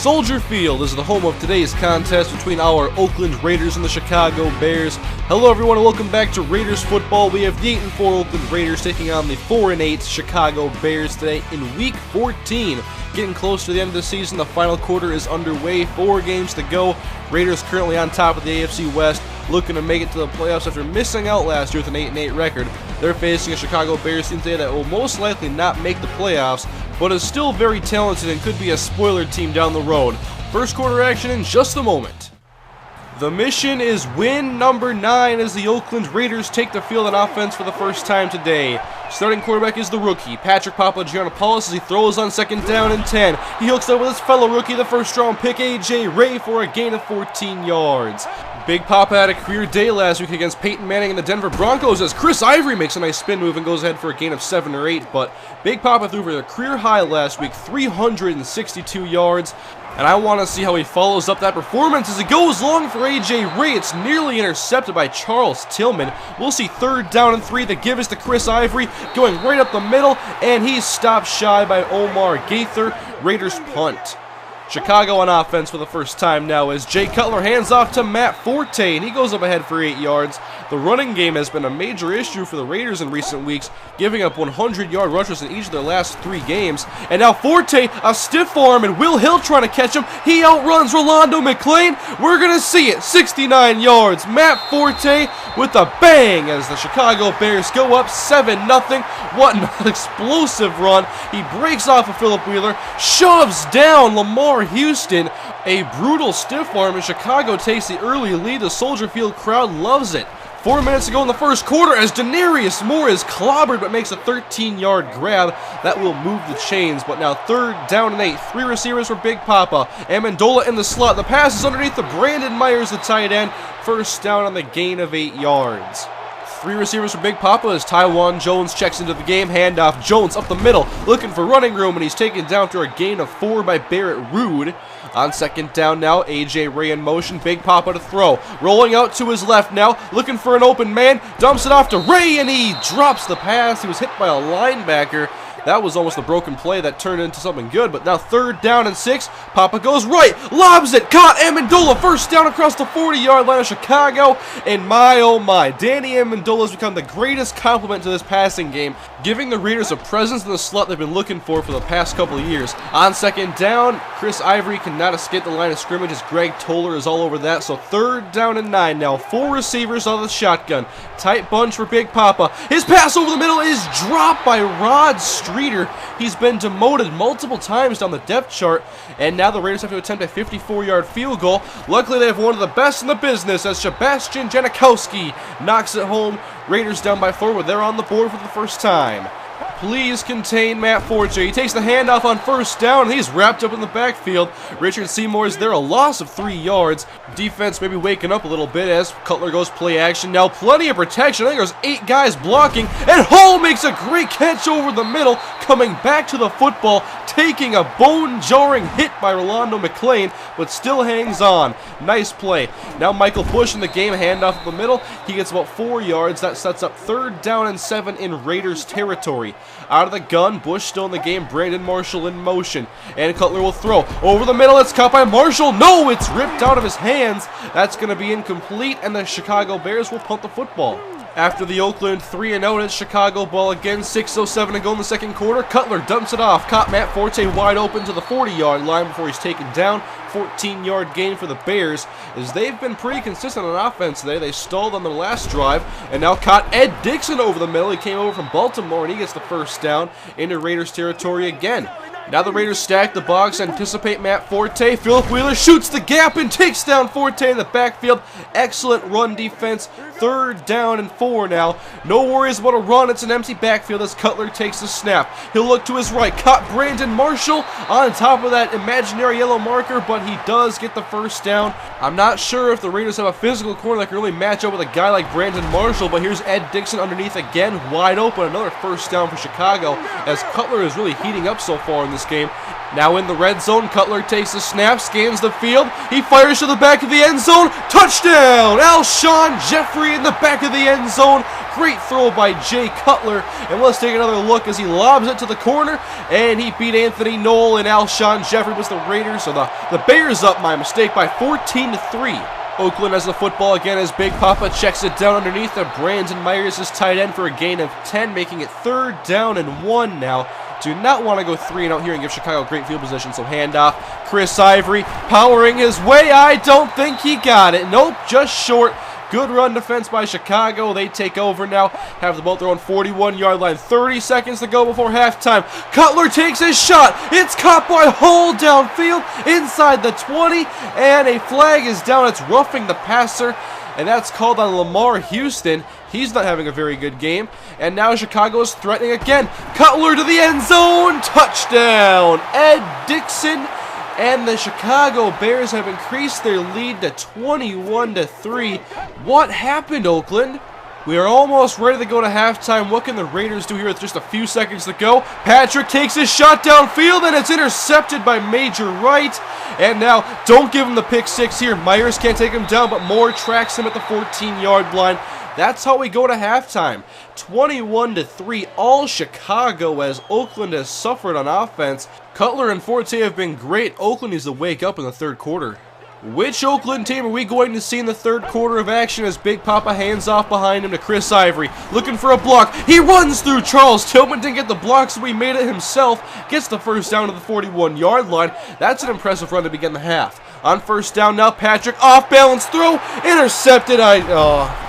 Soldier Field is the home of today's contest between our Oakland Raiders and the Chicago Bears. Hello everyone and welcome back to Raiders football. We have the 8-4 Oakland Raiders taking on the 4-8 Chicago Bears today in Week 14. Getting close to the end of the season, the final quarter is underway, 4 games to go. Raiders currently on top of the AFC West, looking to make it to the playoffs after missing out last year with an 8-8 record. They're facing a Chicago Bears team today that will most likely not make the playoffs, but is still very talented and could be a spoiler team down the road. First quarter action in just a moment. The mission is win number 9 as the Oakland Raiders take the field on offense for the first time today. Starting quarterback is the rookie, Patrick Papagiannopoulos, as he throws on second down and 10. He hooks up with his fellow rookie, the first-round pick, A.J. Ray, for a gain of 14 yards. Big Papa had a career day last week against Peyton Manning and the Denver Broncos as Chris Ivory makes a nice spin move and goes ahead for a gain of 7 or 8, but Big Papa threw for a career high last week, 362 yards. And I want to see how he follows up that performance as he goes long for A.J. Ray. It's nearly intercepted by Charles Tillman. We'll see third down and 3. The give is to Chris Ivory, going right up the middle, and he's stopped shy by Omar Gaither. Raiders punt. Chicago on offense for the first time now as Jay Cutler hands off to Matt Forte, and he goes up ahead for 8 yards. The running game has been a major issue for the Raiders in recent weeks, giving up 100-yard rushes in each of their last 3 games. And now Forte, a stiff arm, and Will Hill trying to catch him. He outruns Rolando McClain. We're going to see it. 69 yards. Matt Forte with a bang as the Chicago Bears go up 7-0. What an explosive run. He breaks off of Phillip Wheeler, shoves down Lamar Houston. A brutal stiff arm, and Chicago takes the early lead. The Soldier Field crowd loves it. 4 minutes to go in the first quarter as Denarius Moore is clobbered but makes a 13-yard grab. That will move the chains, but now third down and 8. 3 receivers for Big Papa. Amendola in the slot. The pass is underneath the Brandon Myers, the tight end. First down on the gain of 8 yards. 3 receivers for Big Papa as Taiwan Jones checks into the game. Handoff, Jones up the middle, looking for running room, and he's taken down through a gain of 4 by Barrett Ruud. On second down now, A.J. Ray in motion, Big Papa to throw. Rolling out to his left now, looking for an open man, dumps it off to Ray, and he drops the pass. He was hit by a linebacker. That was almost a broken play that turned into something good, but now third down and 6. Papa goes right, lobs it, caught Amendola, first down across the 40-yard line of Chicago, and my oh my, Danny Amendola has become the greatest compliment to this passing game, giving the Raiders a presence in the slot they've been looking for the past couple of years. On second down, Chris Ivory cannot escape the line of scrimmage as Greg Toller is all over that, so third down and 9 now. 4 receivers on the shotgun. Tight bunch for Big Papa. His pass over the middle is dropped by Rod Streeter. He's been demoted multiple times down the depth chart, and now the Raiders have to attempt a 54-yard field goal. Luckily, they have one of the best in the business as Sebastian Janikowski knocks it home. Raiders down by 4, but they're on the board for the first time. Please contain Matt Forte. He takes the handoff on first down, and he's wrapped up in the backfield. Richard Seymour is there, a loss of 3 yards. Defense maybe waking up a little bit as Cutler goes play action. Now plenty of protection. I think there's 8 guys blocking, and Hall makes a great catch over the middle, coming back to the football, taking a bone-jarring hit by Rolando McClain, but still hangs on. Nice play. Now Michael Bush in the game, handoff up the middle. He gets about 4 yards. That sets up third down and 7 in Raiders territory. Out of the gun, Bush still in the game, Brandon Marshall in motion, and Cutler will throw. Over the middle, it's caught by Marshall. No, it's ripped out of his hands. That's going to be incomplete, and the Chicago Bears will punt the football. After the Oakland 3-0, it's Chicago ball again, 6:07 to go in the second quarter. Cutler dumps it off, caught Matt Forte wide open to the 40-yard line before he's taken down. 14-yard gain for the Bears, as they've been pretty consistent on offense today. They stalled on their last drive, and now caught Ed Dixon over the middle. He came over from Baltimore, and he gets the first down into Raiders territory again. Now the Raiders stack the box, anticipate Matt Forte. Phillip Wheeler shoots the gap and takes down Forte in the backfield. Excellent run defense. Third down and 4 now. No worries about a run. It's an empty backfield as Cutler takes the snap. He'll look to his right. Caught Brandon Marshall on top of that imaginary yellow marker, but he does get the first down. I'm not sure if the Raiders have a physical corner that can really match up with a guy like Brandon Marshall, but here's Ed Dixon underneath again, wide open. Another first down for Chicago as Cutler is really heating up so far in this this game. Now in the red zone, Cutler takes the snap, scans the field. He fires to the back of the end zone. Touchdown! Alshon Jeffrey in the back of the end zone. Great throw by Jay Cutler. And let's take another look as he lobs it to the corner. And he beat Anthony Knoll, and Alshon Jeffrey was the Raiders, or the Bears up, my mistake, by 14-3. Oakland has the football again as Big Papa checks it down underneath of Brandon Myers, his tight end, for a gain of 10, making it 3rd down and 1 now. Do not want to go 3 and out here and give Chicago great field position, so handoff. Chris Ivory powering his way. I don't think he got it. Nope, just short. Good run defense by Chicago. They take over now. Have the ball thrown 41-yard line. 30 seconds to go before halftime. Cutler takes his shot. It's caught by Hull downfield inside the 20. And a flag is down. It's roughing the passer. And that's called on Lamar Houston. He's not having a very good game. And now Chicago is threatening again. Cutler to the end zone. Touchdown. Ed Dickson. And the Chicago Bears have increased their lead to 21-3. What happened, Oakland? We are almost ready to go to halftime. What can the Raiders do here with just a few seconds to go? Patrick takes his shot downfield, and it's intercepted by Major Wright. And now, don't give him the pick six here. Myers can't take him down, but Moore tracks him at the 14-yard line. That's how we go to halftime. 21-3, all Chicago, as Oakland has suffered on offense. Cutler and Forte have been great. Oakland needs to wake up in the 3rd quarter. Which Oakland team are we going to see in the 3rd quarter of action as Big Papa hands off behind him to Chris Ivory? Looking for a block. He runs through Charles Tillman, didn't get the block, so he made it himself. Gets the 1st down to the 41-yard line. That's an impressive run to begin the half. On 1st down now, Patrick, off-balance throw, intercepted.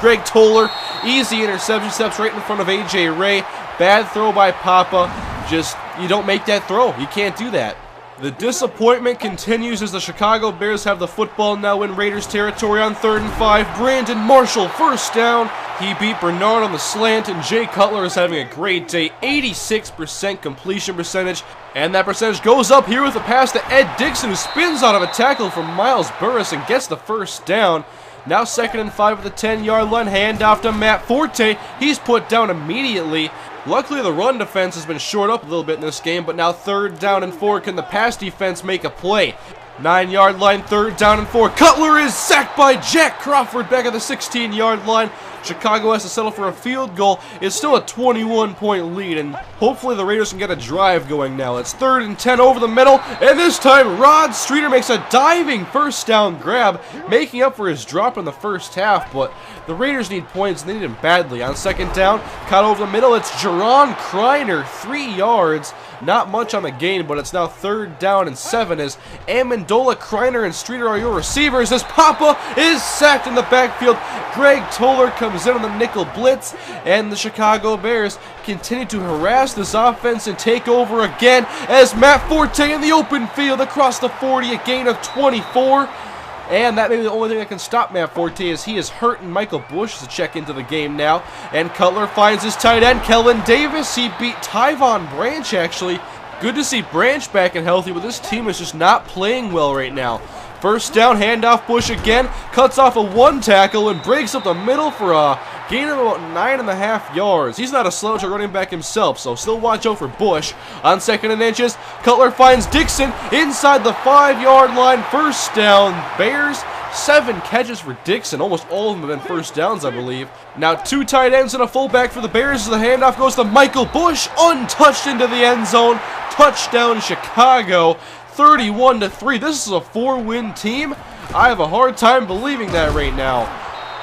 Greg Toller, easy interception, steps right in front of A.J. Ray. Bad throw by Papa. Just, you don't make that throw. You can't do that. The disappointment continues as the Chicago Bears have the football now in Raiders territory on 3rd and 5. Brandon Marshall, 1st down. He beat Bernard on the slant, and Jay Cutler is having a great day. 86% completion percentage, and that percentage goes up here with a pass to Ed Dickson, who spins out of a tackle from Miles Burris and gets the 1st down. Now 2nd and 5 at the 10-yard line. Handoff to Matt Forte. He's put down immediately. Luckily, the run defense has been short up a little bit in this game, but now 3rd down and 4. Can the pass defense make a play? 9-yard line, 3rd down and 4. Cutler is sacked by Jack Crawford back at the 16-yard line. Chicago has to settle for a field goal. It's still a 21-point lead, and hopefully the Raiders can get a drive going now. It's 3rd and 10 over the middle, and this time Rod Streeter makes a diving 1st down grab, making up for his drop in the 1st half, but the Raiders need points, and they need them badly. On 2nd down, cut over the middle, it's Jerron Kreiner, 3 yards. Not much on the gain, but it's now 3rd down and 7 as Amendola, Kreiner, and Streeter are your receivers as Papa is sacked in the backfield. Greg Toller comes in on the nickel blitz, and the Chicago Bears continue to harass this offense and take over again as Matt Forte in the open field across the 40, a gain of 24. And that may be the only thing that can stop Matt Forte, as he is hurt, and Michael Bush to check into the game now. And Cutler finds his tight end, Kellen Davis. He beat Tyvon Branch, actually. Good to see Branch back and healthy, but this team is just not playing well right now. 1st down, handoff, Bush again, cuts off a 1 tackle and breaks up the middle for a gain of about 9.5 yards. He's not a slouch at running back himself, so still watch out for Bush. On 2nd and inches, Cutler finds Dickson inside the 5-yard line. 1st down, Bears. 7 catches for Dickson. Almost all of them have been 1st downs, I believe. Now 2 tight ends and a fullback for the Bears as the handoff goes to Michael Bush, untouched into the end zone. Touchdown, Chicago. 31-3. This is a 4-win team. I have a hard time believing that right now.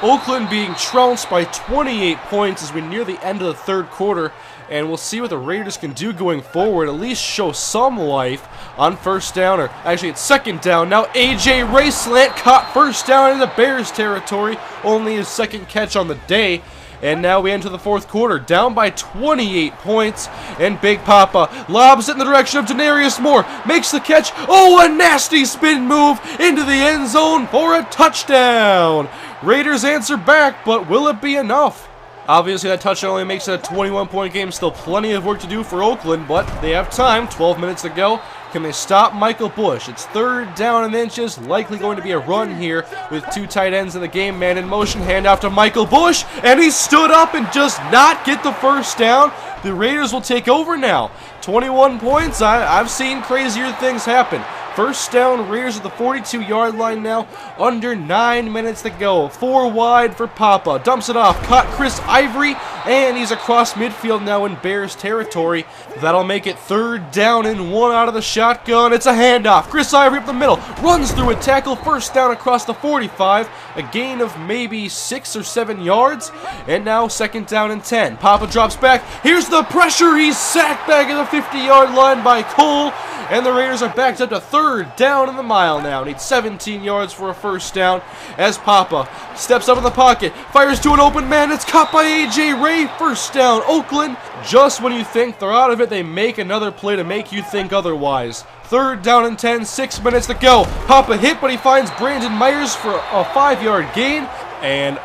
Oakland being trounced by 28 points as we near the end of the 3rd quarter, and we'll see what the Raiders can do going forward. At least show some life on 1st down, or actually it's 2nd down. Now A.J. Ray slant caught 1st down in the Bears territory. Only his 2nd catch on the day. And now we enter the 4th quarter, down by 28 points, and Big Papa lobs it in the direction of Denarius Moore, makes the catch. Oh, a nasty spin move into the end zone for a touchdown. Raiders answer back, but will it be enough? Obviously, that touchdown only makes it a 21-point game. Still plenty of work to do for Oakland, but they have time. 12 minutes to go. Can they stop Michael Bush? It's 3rd down and inches. Likely going to be a run here with 2 tight ends in the game. Man in motion. Handoff to Michael Bush. And he stood up and just not get the first down. The Raiders will take over now. 21 points. I've seen crazier things happen. First down, Raiders at the 42-yard line now. Under 9 minutes to go. 4 wide for Papa. Dumps it off. Caught Chris Ivory. And he's across midfield now in Bears territory. That'll make it 3rd down and 1 out of the shotgun. It's a handoff. Chris Ivory up the middle. Runs through a tackle. First down across the 45. A gain of maybe 6 or 7 yards. And now 2nd down and 10. Papa drops back. Here's the pressure. He's sacked back at the 50-yard line by Cole. And the Raiders are backed up to 3rd down in the mile now. Need 17 yards for a first down as Papa steps up in the pocket, fires to an open man. It's caught by A.J. Ray. First down, Oakland. Just when you think they're out of it, they make another play to make you think otherwise. 3rd down and 10, 6 minutes to go. Papa hit, but he finds Brandon Myers for a 5-yard gain. And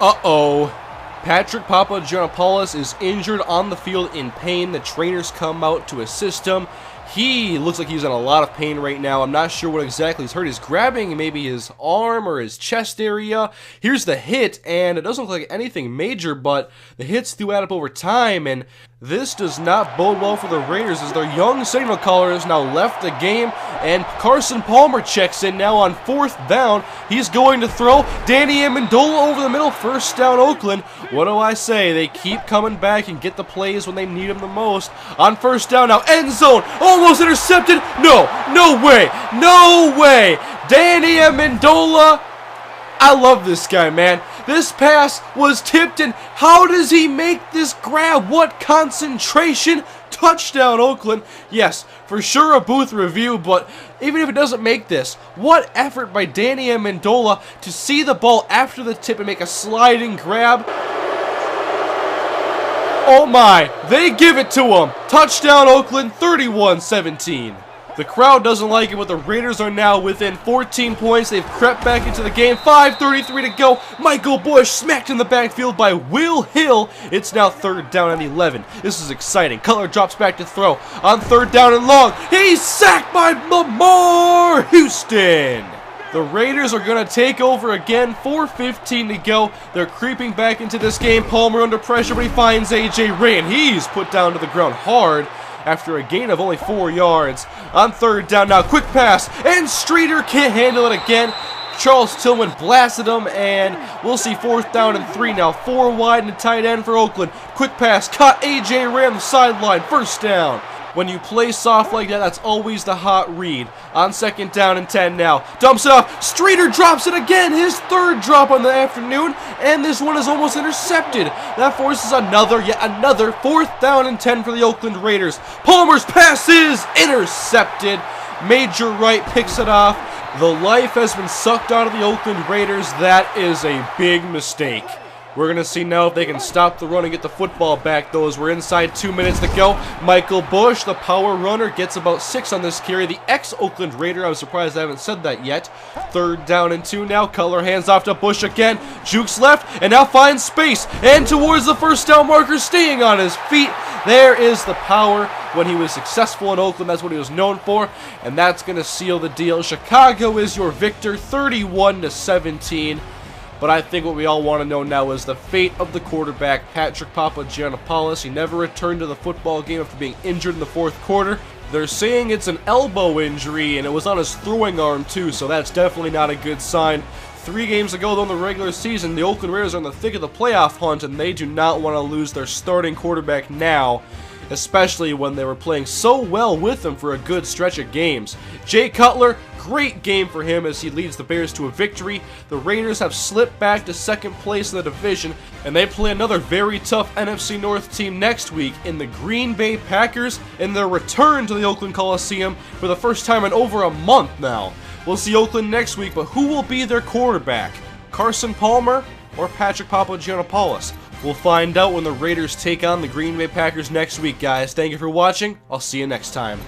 Patrick Papagiannopoulos is injured on the field in pain. The trainers come out to assist him. He looks like he's in a lot of pain right now. I'm not sure what exactly he's hurt. He's grabbing maybe his arm or his chest area. Here's the hit, and it doesn't look like anything major, but the hits do add up over time, and this does not bode well for the Raiders as their young signal caller has now left the game, and Carson Palmer checks in now on 4th down. He's going to throw. Danny Amendola over the middle. First down, Oakland. What do I say? They keep coming back and get the plays when they need them the most. On 1st down now, end zone. Almost intercepted. No way. No way. Danny Amendola. I love this guy, man. This pass was tipped, and how does he make this grab? What concentration? Touchdown, Oakland. Yes, for sure a booth review, but even if it doesn't make this, what effort by Danny Amendola to see the ball after the tip and make a sliding grab. Oh my, they give it to him. Touchdown, Oakland, 31-17. The crowd doesn't like it, but the Raiders are now within 14 points. They've crept back into the game. 5:33 to go. Michael Bush smacked in the backfield by Will Hill. It's now 3rd down and 11. This is exciting. Cutler drops back to throw. On 3rd down and long. He's sacked by Lamar Houston. The Raiders are going to take over again. 4:15 to go. They're creeping back into this game. Palmer under pressure, but he finds A.J. Ray, and he's put down to the ground hard after a gain of only 4 yards. On 3rd down now, quick pass, and Streeter can't handle it again. Charles Tillman blasted him, and we'll see 4th down and 3 now. 4 wide and a tight end for Oakland. Quick pass, caught A.J. Ray on the sideline. First down. When you play soft like that, that's always the hot read. On 2nd down and 10 now. Dumps it off. Streeter drops it again. His 3rd drop on the afternoon. And this one is almost intercepted. That forces yet another 4th down and 10 for the Oakland Raiders. Palmer's pass is intercepted. Major Wright picks it off. The life has been sucked out of the Oakland Raiders. That is a big mistake. We're going to see now if they can stop the run and get the football back, though, as we're inside 2 minutes to go. Michael Bush, the power runner, gets about 6 on this carry. The ex-Oakland Raider, I was surprised I haven't said that yet. 3rd down and 2 now. Cutler hands off to Bush again. Jukes left and now finds space. And towards the first down marker, staying on his feet. There is the power. When he was successful in Oakland, that's what he was known for. And that's going to seal the deal. Chicago is your victor, 31-17. But I think what we all want to know now is the fate of the quarterback, Patrick Papagiannopoulos. He never returned to the football game after being injured in the 4th quarter. They're saying it's an elbow injury, and it was on his throwing arm too, so that's definitely not a good sign. 3 games ago, though, in the regular season, the Oakland Raiders are in the thick of the playoff hunt, and they do not want to lose their starting quarterback now, especially when they were playing so well with him for a good stretch of games. Jay Cutler, great game for him as he leads the Bears to a victory. The Raiders have slipped back to 2nd place in the division, and they play another very tough NFC North team next week in the Green Bay Packers in their return to the Oakland Coliseum for the first time in over a month now. We'll see Oakland next week, but who will be their quarterback? Carson Palmer or Patrick Papagiannopoulos? We'll find out when the Raiders take on the Green Bay Packers next week, guys. Thank you for watching. I'll see you next time.